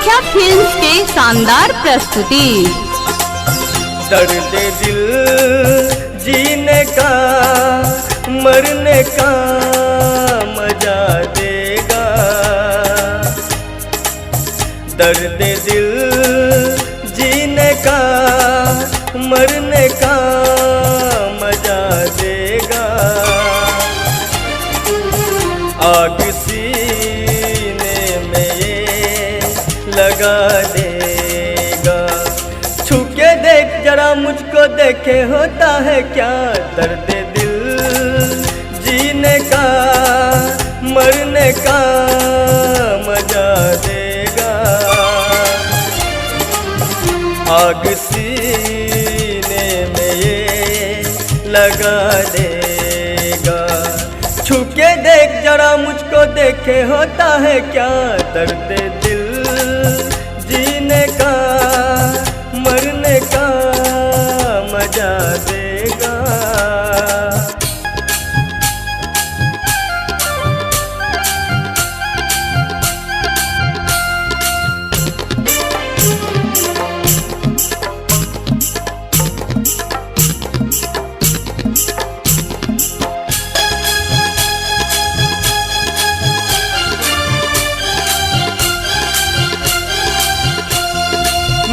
Kamakhya films के शानदार प्रस्तुति। दर्द दिल जीने का मरने का मजा देगा, दर्द दिल जीने का मरने का मजा देगा। आग सीने में ये लगा देगा, छू के देख जरा मुझको देखे होता है क्या। दर्द दिल जीने का मरने का मजा देगा। आग सीने में ये लगा देगा, छू के देख जरा मुझको देखे होता है क्या। दर्द दिल जीने का मरने का मजा देगा।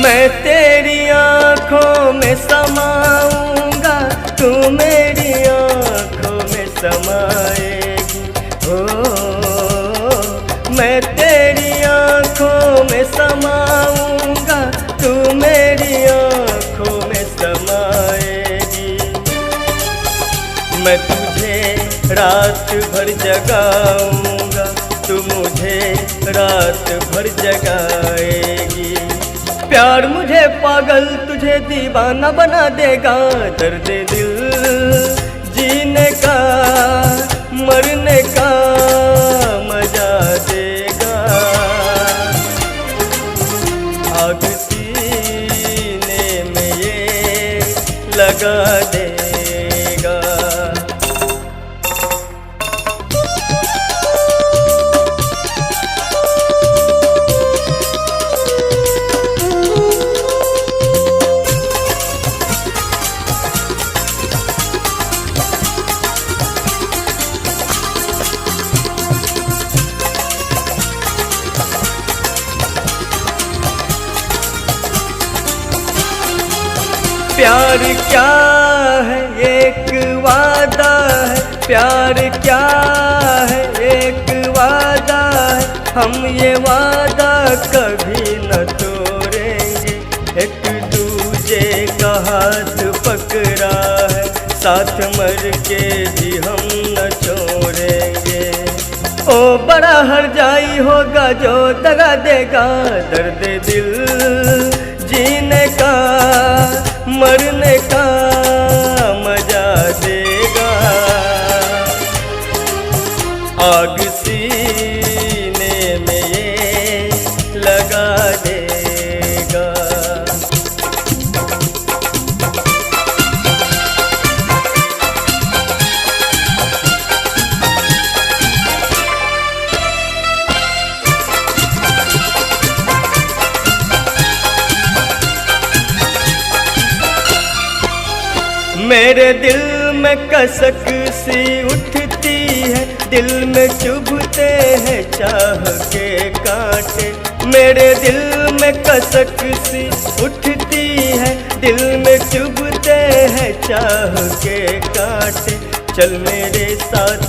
मैं तेरी आँखों में समाऊंगा, तू मेरी आँखों में समाएगी। ओ मैं तेरी आँखों में समाऊंगा, तू मेरी आँखों में समाएगी। मैं तुझे रात भर जगाऊंगा, तू मुझे रात भर जगाएगी। प्यार मुझे पागल तुझे दीवाना बना देगा। दर्द दिल जीने का मरने का मजा देगा। आग सीने में ये लगा देगा। प्यार क्या है एक वादा है, प्यार क्या है एक वादा है। हम ये वादा कभी न तोड़ेंगे, एक दूजे का हाथ पकड़ा है, साथ मर के भी हम न छोड़ेंगे। ओ बड़ा हरजाई होगा जो दगा देगा। दर्द दिल जीने का मरने का मजा देगा। आग सीने में ये लगा देगा। मेरे दिल में कसक सी उठती है, दिल में चुभते हैं चाह के कांटे। मेरे दिल में कसक सी उठती है, दिल में चुभते हैं चाह के कांटे। चल मेरे साथ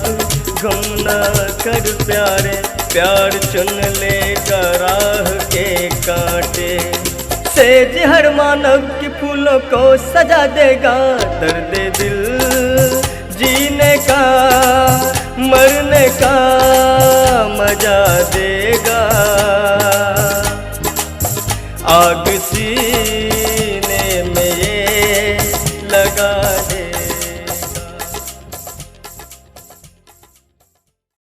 घूमना कर प्यारे, प्यार चुन लेगा राह के कांटे। सेज हर मानव की फूलों को सजा देगा। दर्द दिल जीने का मरने का मजा देगा। आग सी